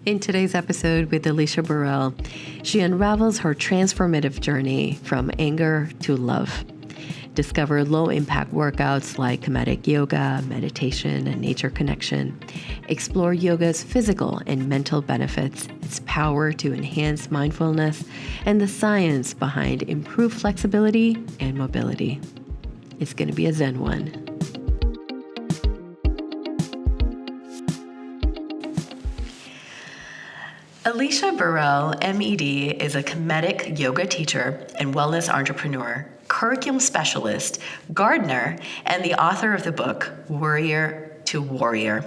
In today's episode with Alisha Burrell, she unravels her transformative journey from anger to love. Discover low-impact workouts like Kemetic yoga, meditation, and nature connection. Explore yoga's physical and mental benefits, its power to enhance mindfulness, and the science behind improved flexibility and mobility. It's going to be a Zen one. Alisha Burrell M.Ed is a Kemetic yoga teacher and wellness entrepreneur, curriculum specialist, gardener, and the author of the book, Worrier to Worrier.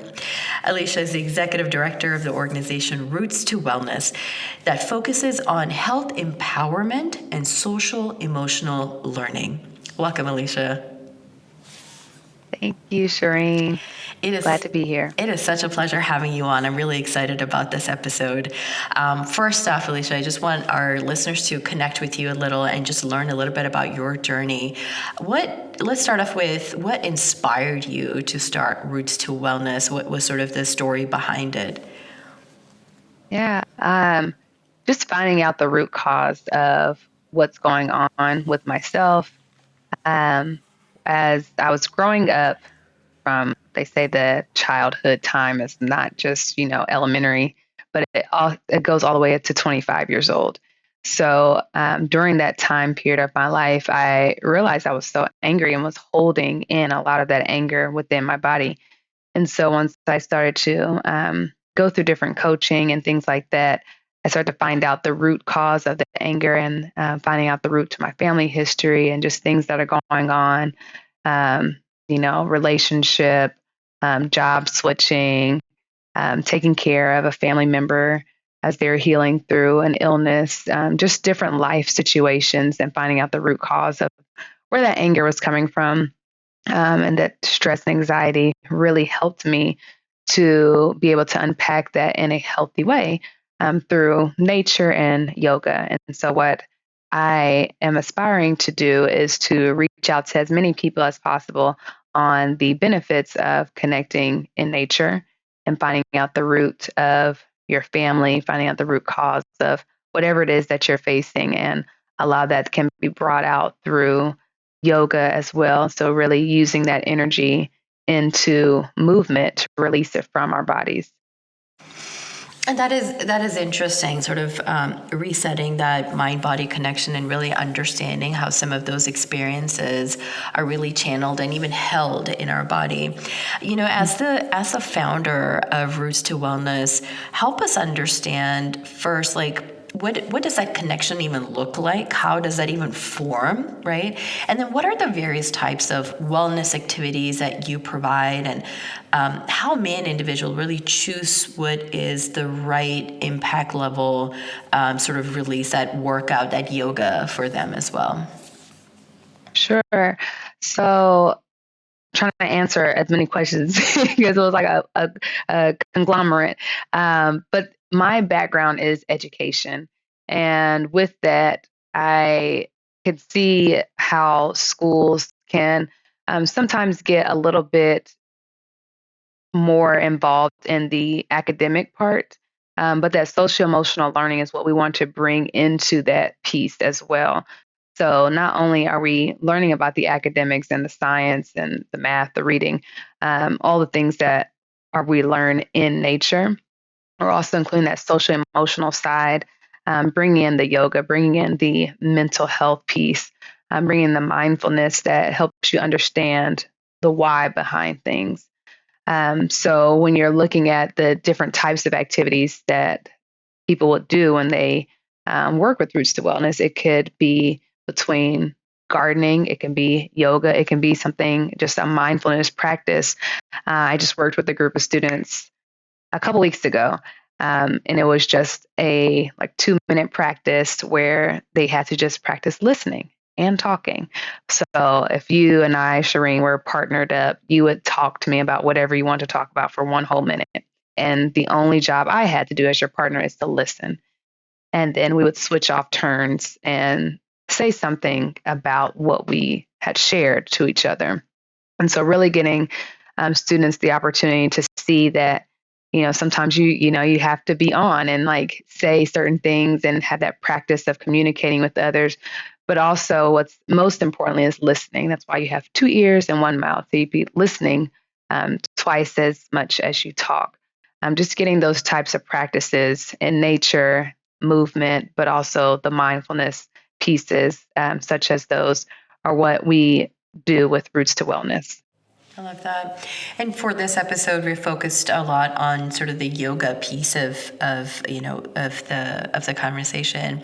Alisha is the executive director of the organization Roots to Wellness that focuses on health empowerment and social emotional learning. Welcome, Alisha. Thank you, Shireen. Glad to be here. It is such a pleasure having you on. I'm really excited about this episode. First off, Alisha, I just want our listeners to connect with you a little and just learn a little bit about your journey. Let's start off with what inspired you to start Roots to Wellness? What was sort of the story behind it? Yeah, just finding out the root cause of what's going on with myself. As I was growing up, they say the childhood time is not just, elementary, but it goes all the way up to 25 years old. So during that time period of my life, I realized I was so angry and was holding in a lot of that anger within my body. And so once I started to go through different coaching and things like that, I started to find out the root cause of the anger and finding out the root to my family history and just things that are going on, relationship, job switching, taking care of a family member as they're healing through an illness, just different life situations and finding out the root cause of where that anger was coming from. And that stress and anxiety really helped me to be able to unpack that in a healthy way through nature and yoga. And so what I am aspiring to do is to reach out to as many people as possible on the benefits of connecting in nature and finding out the root of your family, finding out the root cause of whatever it is that you're facing, and a lot of that can be brought out through yoga as well. So really using that energy into movement to release it from our bodies. And that is interesting, sort of resetting that mind-body connection and really understanding how some of those experiences are really channeled and even held in our body. As the founder of Roots to Wellness, help us understand first, what does that connection even look like? How does that even form, right? And then what are the various types of wellness activities that you provide, and how may an individual really choose what is the right impact level, sort of release, that workout, that yoga for them as well? Sure. So trying to answer as many questions because it was like a conglomerate. But my background is education. And with that, I could see how schools can sometimes get a little bit more involved in the academic part. But that social emotional learning is what we want to bring into that piece as well. So not only are we learning about the academics and the science and the math, the reading, all the things that we learn in nature, we're also including that social emotional side, bringing in the yoga, bringing in the mental health piece, bringing in the mindfulness that helps you understand the why behind things. So when you're looking at the different types of activities that people would do when they work with Roots to Wellness, it could be between gardening, it can be yoga, it can be something, just a mindfulness practice. I just worked with a group of students a couple weeks ago, and it was just a 2-minute practice where they had to just practice listening and talking. So if you and I, Shireen, were partnered up, you would talk to me about whatever you want to talk about for 1 whole minute. And the only job I had to do as your partner is to listen. And then we would switch off turns and say something about what we had shared to each other. And so really getting students the opportunity to see that sometimes you have to be on and like say certain things and have that practice of communicating with others. But also, what's most importantly is listening. That's why you have two ears and one mouth. So you be listening twice as much as you talk. Just getting those types of practices in nature, movement, but also the mindfulness pieces, such as those, are what we do with Roots to Wellness. I love that. And for this episode, we're focused a lot on sort of the yoga piece of the conversation.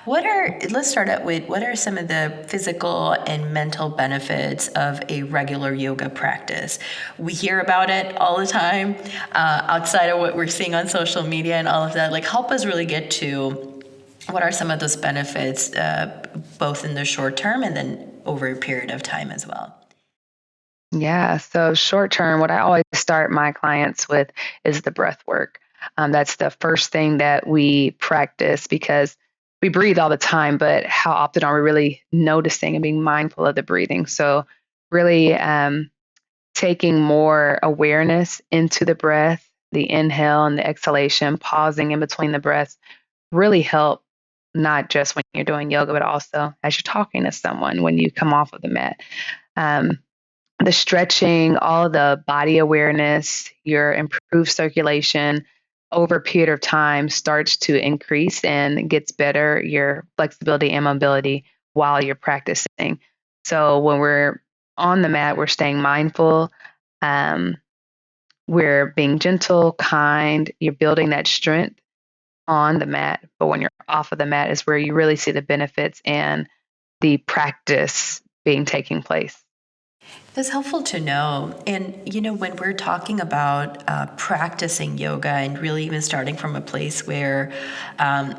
Let's start out with, what are some of the physical and mental benefits of a regular yoga practice? We hear about it all the time, outside of what we're seeing on social media and all of that. Like, help us really get to what are some of those benefits, both in the short term and then over a period of time as well. Yeah. So short term, what I always start my clients with is the breath work. That's the first thing that we practice because we breathe all the time, but how often are we really noticing and being mindful of the breathing? So really taking more awareness into the breath, the inhale and the exhalation, pausing in between the breaths really help, not just when you're doing yoga, but also as you're talking to someone when you come off of the mat. Um, the stretching, all the body awareness, your improved circulation over a period of time starts to increase and gets better, your flexibility and mobility while you're practicing. So when we're on the mat, we're staying mindful. Um, we're being gentle, kind. You're building that strength on the mat. But when you're off of the mat is where you really see the benefits and the practice being taking place. That's helpful to know. And, when we're talking about practicing yoga and really even starting from a place where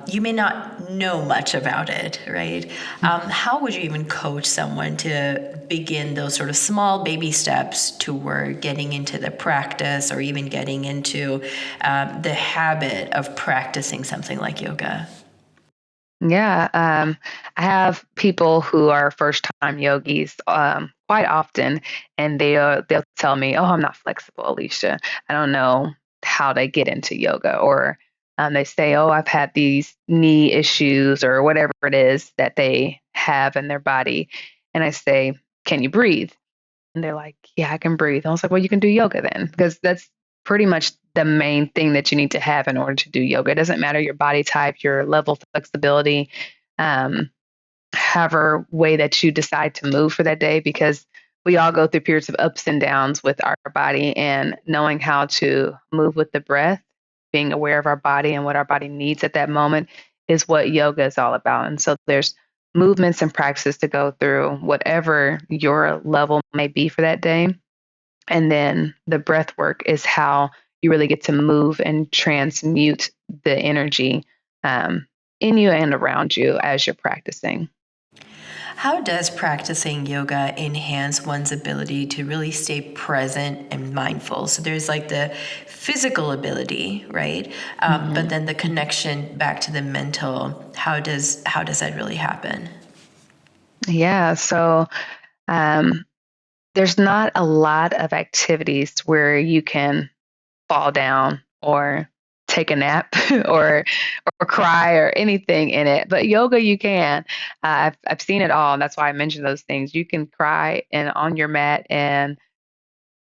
you may not know much about it, right? How would you even coach someone to begin those sort of small baby steps toward getting into the practice or even getting into the habit of practicing something like yoga? Yeah, I have people who are first-time yogis quite often, and they'll tell me, "Oh, I'm not flexible, Alicia. I don't know how to get into yoga." Or they say, "Oh, I've had these knee issues," or whatever it is that they have in their body. And I say, "Can you breathe?" And they're like, "Yeah, I can breathe." I was like, "Well, you can do yoga then, because that's pretty much the main thing that you need to have in order to do yoga. It doesn't matter your body type, your level of flexibility, um, however way that you decide to move for that day, because we all go through periods of ups and downs with our body, and knowing how to move with the breath, being aware of our body and what our body needs at that moment is what yoga is all about. And so there's movements and practices to go through, whatever your level may be for that day. And then the breath work is how you really get to move and transmute the energy um, in you and around you as you're practicing. How does practicing yoga enhance one's ability to really stay present and mindful? So there's like the physical ability, right? But hmm then the connection back to the mental. How does that really happen? Yeah. So um, there's not a lot of activities where you can fall down or take a nap or cry or anything in it. But yoga, you can. I've seen it all. And that's why I mentioned those things. You can cry and on your mat, and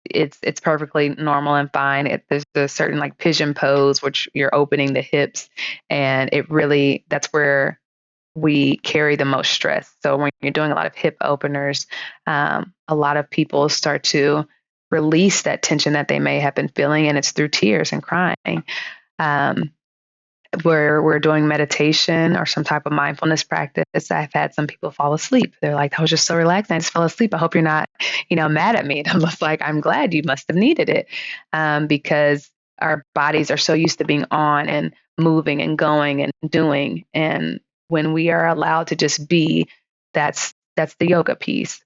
it's perfectly normal and fine. There's a certain like pigeon pose, which you're opening the hips, and it really that's where we carry the most stress. So when you're doing a lot of hip openers, a lot of people start to release that tension that they may have been feeling, and it's through tears and crying. Um, where we're doing meditation or some type of mindfulness practice, I've had some people fall asleep. They're like, "I was just so relaxed, I just fell asleep. I hope you're not, mad at me." And I'm just like, "I'm glad you must have needed it," because our bodies are so used to being on and moving and going and doing, and when we are allowed to just be, that's the yoga piece.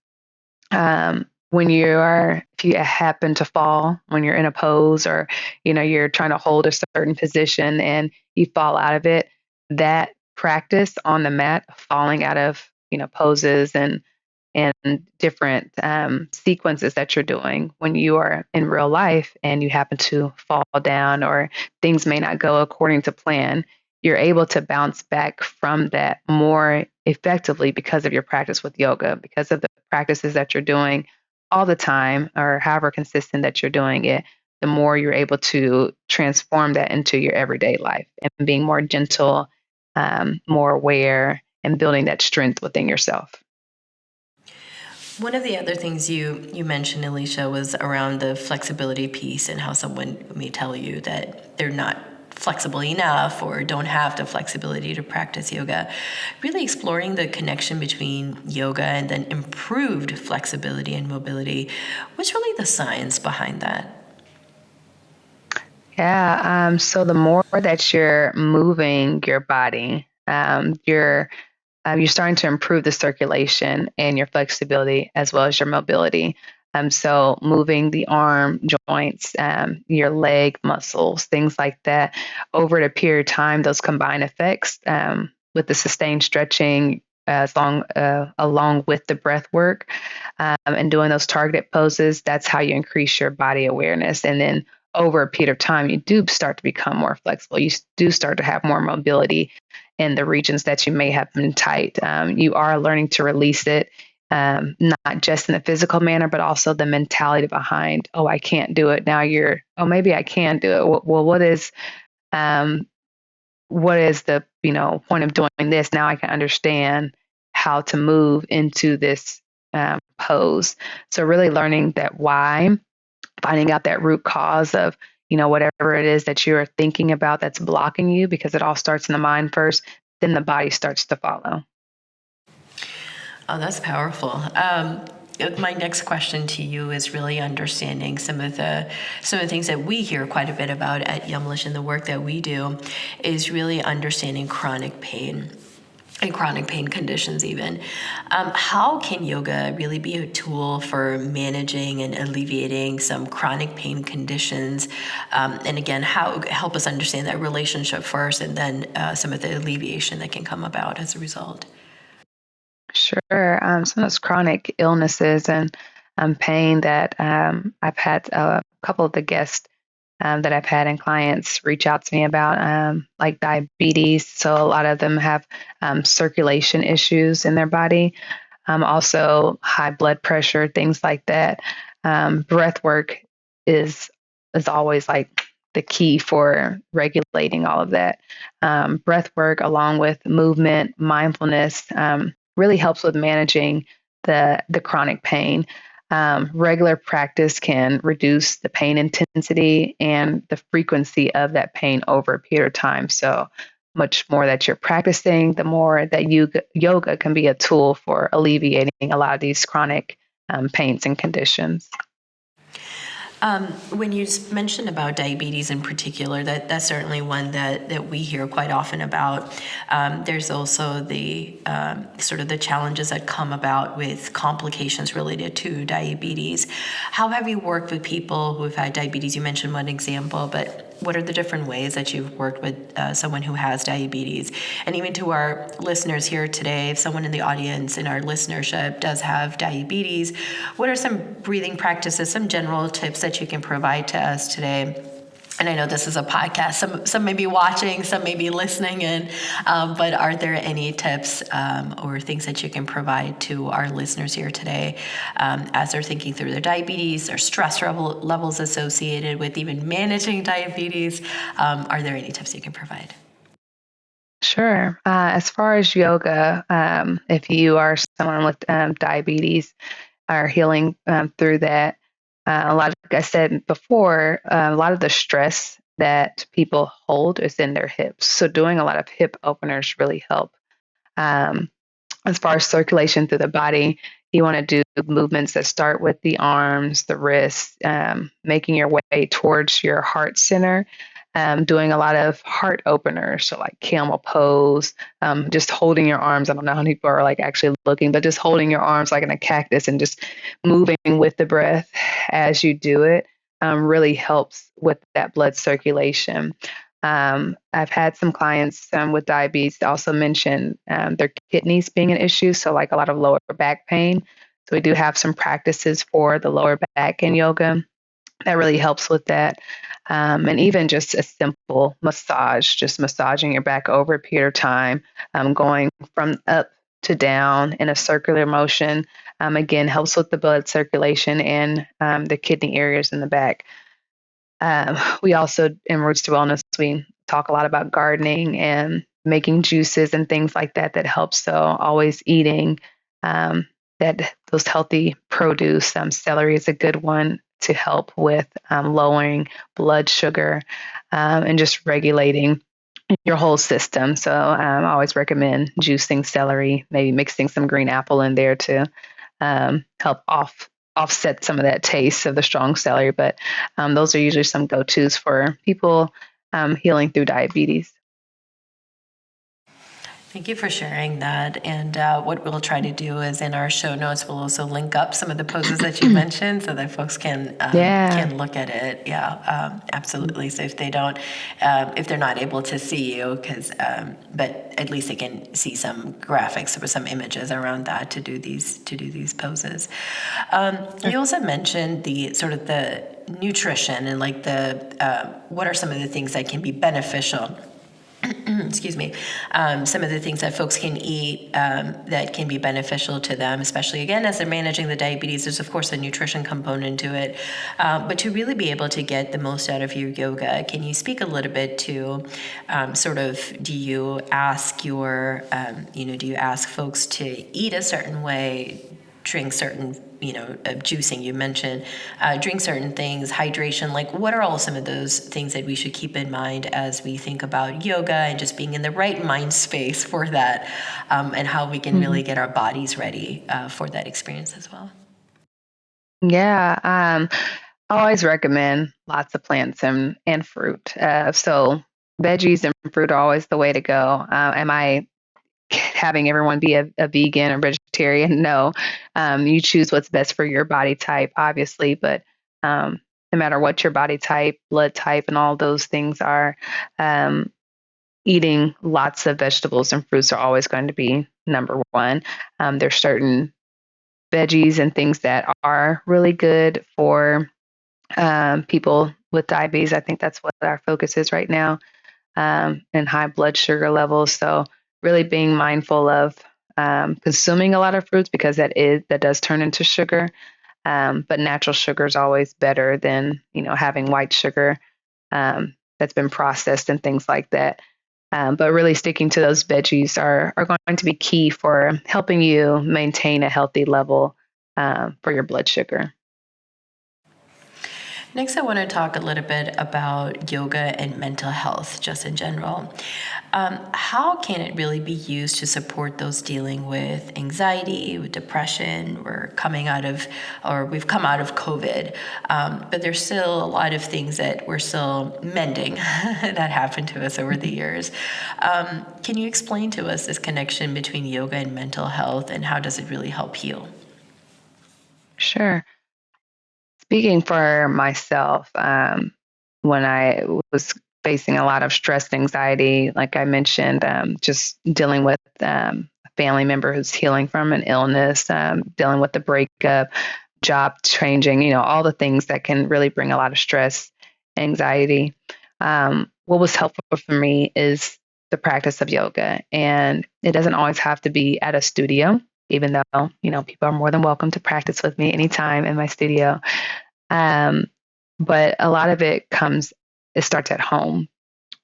If you happen to fall when you're in a pose, or you're trying to hold a certain position and you fall out of it, that practice on the mat, falling out of poses and and different sequences that you're doing when you are in real life and you happen to fall down or things may not go according to plan. You're able to bounce back from that more effectively because of your practice with yoga, because of the practices that you're doing all the time or however consistent that you're doing it. The more you're able to transform that into your everyday life and being more gentle, more aware, and building that strength within yourself. One of the other things you mentioned, Alicia, was around the flexibility piece and how someone may tell you that they're not flexible enough or don't have the flexibility to practice yoga. Really exploring the connection between yoga and then improved flexibility and mobility. What's really the science behind that? Yeah. So the more that you're moving your body, you're starting to improve the circulation and your flexibility as well as your mobility. So moving the arm joints, your leg muscles, things like that, over a period of time, those combined effects with the sustained stretching. Along with the breath work and doing those targeted poses, that's how you increase your body awareness. And then over a period of time, you do start to become more flexible. You do start to have more mobility in the regions that you may have been tight. You are learning to release it, not just in a physical manner, but also the mentality behind, oh, I can't do it. Now oh, maybe I can do it. Well, um, what is the, point of doing this? Now I can understand how to move into this pose. So really learning that why, finding out that root cause of, whatever it is that you are thinking about that's blocking you, because it all starts in the mind first, then the body starts to follow. Oh, that's powerful. My next question to you is really understanding some of the things that we hear quite a bit about at Yumlish and the work that we do is really understanding chronic pain and chronic pain conditions even. How can yoga really be a tool for managing and alleviating some chronic pain conditions? And again, how help us understand that relationship first and then some of the alleviation that can come about as a result? Sure. Some of those chronic illnesses and pain that I've had a couple of the guests that I've had and clients reach out to me about, like diabetes. So a lot of them have circulation issues in their body, also high blood pressure, things like that. Breath work is always like the key for regulating all of that. Breath work, along with movement, mindfulness, really helps with managing the chronic pain. Regular practice can reduce the pain intensity and the frequency of that pain over a period of time. So, much more that you're practicing, the more that yoga can be a tool for alleviating a lot of these chronic pains and conditions. When you mentioned about diabetes in particular, that's certainly one that we hear quite often about. There's also the sort of the challenges that come about with complications related to diabetes. How have you worked with people who have had diabetes? You mentioned one example, but what are the different ways that you've worked with someone who has diabetes? And even to our listeners here today, if someone in the audience in our listenership does have diabetes, what are some breathing practices, some general tips that you can provide to us today? And I know this is a podcast. Some may be watching, some may be listening in, but are there any tips or things that you can provide to our listeners here today as they're thinking through their diabetes, their stress levels associated with even managing diabetes? Are there any tips you can provide? Sure. As far as yoga, if you are someone with diabetes or healing through that, a lot, like I said before, a lot of the stress that people hold is in their hips. So doing a lot of hip openers really help. Um, as far as circulation through the body, you want to do movements that start with the arms, the wrists, making your way towards your heart center, doing a lot of heart openers, so like camel pose, just holding your arms. I don't know how many people are like actually looking, but just holding your arms like in a cactus and just moving with the breath as you do it really helps with that blood circulation. I've had some clients with diabetes also mention their kidneys being an issue, so like a lot of lower back pain. So we do have some practices for the lower back in yoga that really helps with that. And even just a simple massage, just massaging your back over a period of time, going from up to down in a circular motion, again, helps with the blood circulation and the kidney areas in the back. We also, in Roots to Wellness, we talk a lot about gardening and making juices and things like that that helps. So always eating that those healthy produce. Celery is a good one to help with lowering blood sugar and just regulating your whole system. So I always recommend juicing celery, maybe mixing some green apple in there to help offset some of that taste of the strong celery. But those are usually some go-tos for people healing through diabetes. Thank you for sharing that. And what we'll try to do is in our show notes, we'll also link up some of the poses that you mentioned so that folks can look at it. Yeah, absolutely. So if they don't, if they're not able to see you, but at least they can see some graphics or some images around that to do these poses. You also mentioned the sort of the nutrition and like what are some of the things that can be beneficial. Excuse me, some of the things that folks can eat that can be beneficial to them, especially again as they're managing the diabetes. There's of course a nutrition component to it, but to really be able to get the most out of your yoga, can you speak a little bit to sort of do you ask do you ask folks to eat a certain way, drink certain, juicing you mentioned, drink certain things, hydration, like what are all some of those things that we should keep in mind as we think about yoga and just being in the right mind space for that, and how we can really get our bodies ready for that experience as well? Yeah. I always recommend lots of plants and fruit. So veggies and fruit are always the way to go. Am I having everyone be a vegan or vegetarian? No. You choose what's best for your body type, obviously, but no matter what your body type, blood type, and all those things are, um, eating lots of vegetables and fruits are always going to be number one. There's certain veggies and things that are really good for people with diabetes. I think that's what our focus is right now, and high blood sugar levels. So really being mindful of consuming a lot of fruits because that does turn into sugar. But natural sugar is always better than having white sugar that's been processed and things like that. But really sticking to those veggies are going to be key for helping you maintain a healthy level for your blood sugar. Next, I want to talk a little bit about yoga and mental health, just in general. How can it really be used to support those dealing with anxiety, with depression? We've come out of COVID, but there's still a lot of things that we're still mending that happened to us over the years. Can you explain to us this connection between yoga and mental health, and how does it really help heal? Sure. Speaking for myself, when I was facing a lot of stress and anxiety, like I mentioned, just dealing with a family member who's healing from an illness, dealing with the breakup, job changing, all the things that can really bring a lot of stress, anxiety. What was helpful for me is the practice of yoga. And it doesn't always have to be at a studio, even though, people are more than welcome to practice with me anytime in my studio. Um, but a lot of it starts at home.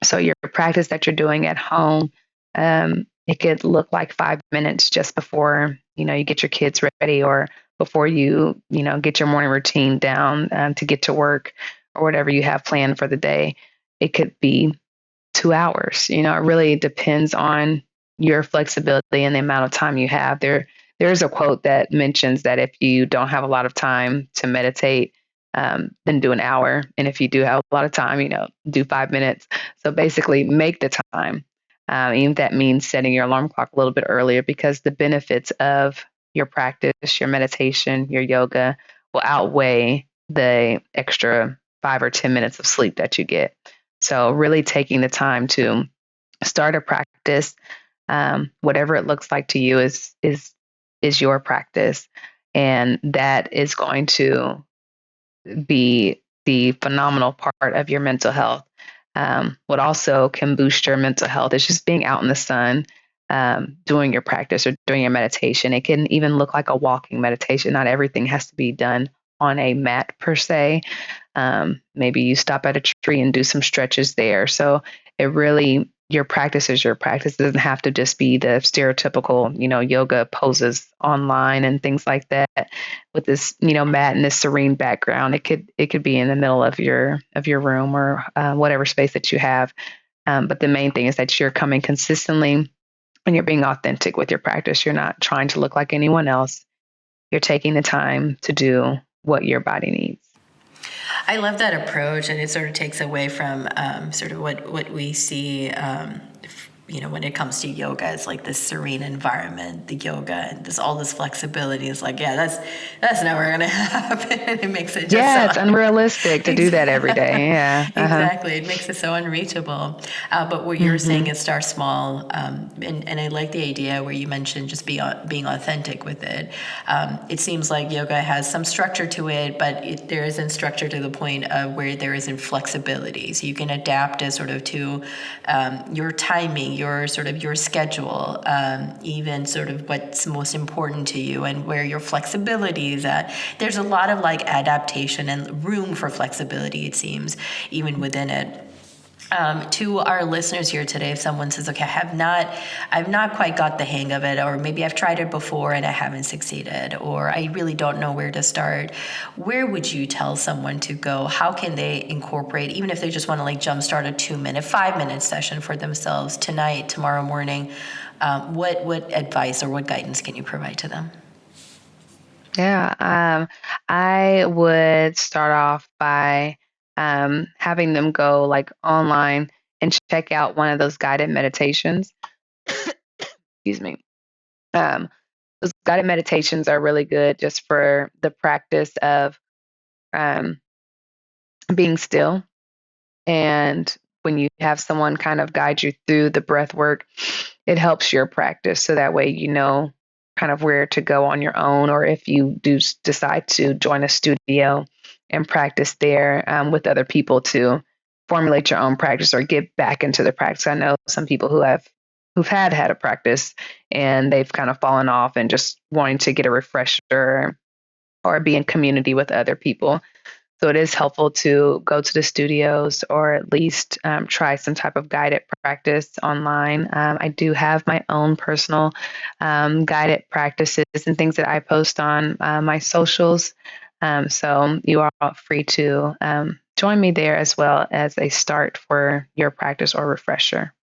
So your practice that you're doing at home, it could look like 5 minutes just before, you get your kids ready or before get your morning routine down to get to work or whatever you have planned for the day. It could be 2 hours. It really depends on your flexibility and the amount of time you have. There's a quote that mentions that if you don't have a lot of time to meditate, then do an hour. And if you do have a lot of time, do 5 minutes. So basically make the time. Even if that means setting your alarm clock a little bit earlier, because the benefits of your practice, your meditation, your yoga will outweigh the extra 5 or 10 minutes of sleep that you get. So really taking the time to start a practice, whatever it looks like to you is your practice, and that is going to be the phenomenal part of your mental health. What also can boost your mental health is just being out in the sun, doing your practice or doing your meditation. It can even look like a walking meditation. Not everything has to be done on a mat per se. Maybe you stop at a tree and do some stretches there. So it really, your practice is your practice. It doesn't have to just be the stereotypical, yoga poses online and things like that with this, mat and this serene background. It could be in the middle of your room or whatever space that you have. But the main thing is that you're coming consistently and you're being authentic with your practice. You're not trying to look like anyone else. You're taking the time to do what your body needs. I love that approach, and it sort of takes away from sort of what we see, when it comes to yoga. It's like this serene environment, the yoga, and all this flexibility. Is like, yeah, that's never going to happen. And it makes it just it's unrealistic to do that every day. Yeah, exactly. It makes it so unreachable. But what you're saying is start small, and I like the idea where you mentioned just being authentic with it. It seems like yoga has some structure to it, but there isn't structure to the point of where there isn't flexibility. So you can adapt it sort of to your timing, your schedule, even sort of what's most important to you and where your flexibility is at. There's a lot of like adaptation and room for flexibility, it seems, even within it. To our listeners here today, if someone says, okay, I've not quite got the hang of it, or maybe I've tried it before and I haven't succeeded, or I really don't know where to start, where would you tell someone to go? How can they incorporate, even if they just want to like jumpstart a 2-minute, 5-minute session for themselves tonight, tomorrow morning, what advice or what guidance can you provide to them? Yeah, I would start off by having them go like online and check out one of those guided meditations. Excuse me. Um, those guided meditations are really good just for the practice of um, being still. And when you have someone kind of guide you through the breath work, it helps your practice. So that way, kind of where to go on your own, or if you do decide to join a studio and practice there with other people to formulate your own practice or get back into the practice. I know some people who've had a practice and they've kind of fallen off and just wanting to get a refresher or be in community with other people. So it is helpful to go to the studios or at least try some type of guided practice online. I do have my own personal guided practices and things that I post on my socials. So you are free to join me there as well as a start for your practice or refresher.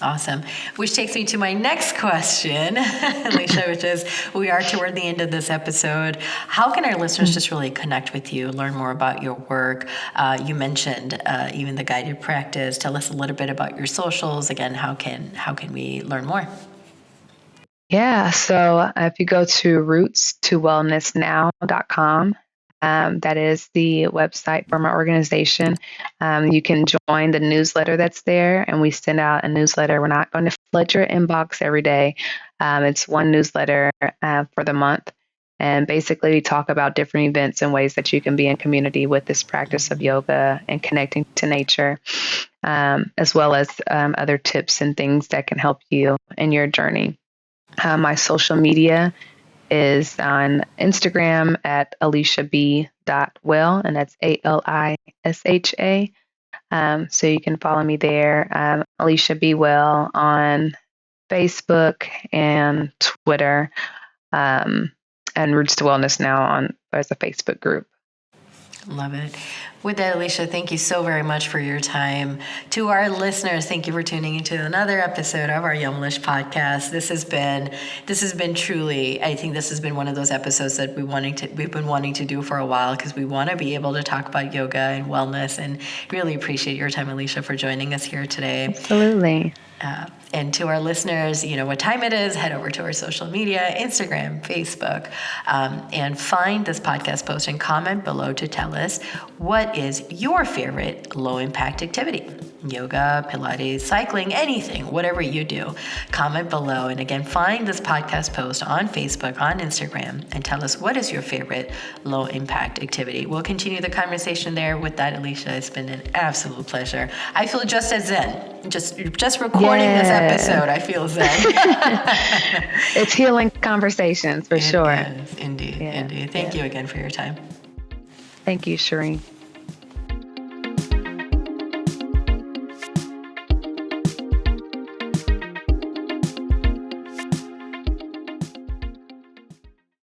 Awesome. Which takes me to my next question, Alisha, which is, we are toward the end of this episode. How can our listeners just really connect with you, learn more about your work? You mentioned even the guided practice. Tell us a little bit about your socials. Again, how can we learn more? Yeah, so if you go to rootstowellnessnow.com, that is the website for my organization. You can join the newsletter that's there, and we send out a newsletter. We're not going to flood your inbox every day. It's one newsletter for the month. And basically, we talk about different events and ways that you can be in community with this practice of yoga and connecting to nature, as well as other tips and things that can help you in your journey. My social media is on Instagram at AlishaB.Well, and that's ALISHA. So you can follow me there, Alisha B. Well on Facebook and Twitter, and Roots to Wellness Now as a Facebook group. Love it. With that, Alisha, thank you so very much for your time. To our listeners, thank you for tuning into another episode of our Yumlish podcast. This has been truly, I think this has been one of those episodes that we've been wanting to do for a while, because we want to be able to talk about yoga and wellness, and really appreciate your time, Alisha, for joining us here today. Absolutely. And to our listeners, you know what time it is. Head over to our social media, Instagram, Facebook, and find this podcast post and comment below to tell us what is your favorite low-impact activity. Yoga, Pilates, cycling, anything, whatever you do. Comment below. And again, find this podcast post on Facebook, on Instagram, and tell us what is your favorite low-impact activity. We'll continue the conversation there. With that, Alisha, it's been an absolute pleasure. I feel just as zen. Just recording this episode, I feel zen. It's healing conversations for sure. It is, indeed, indeed. Thank you again for your time. Thank you, Shireen.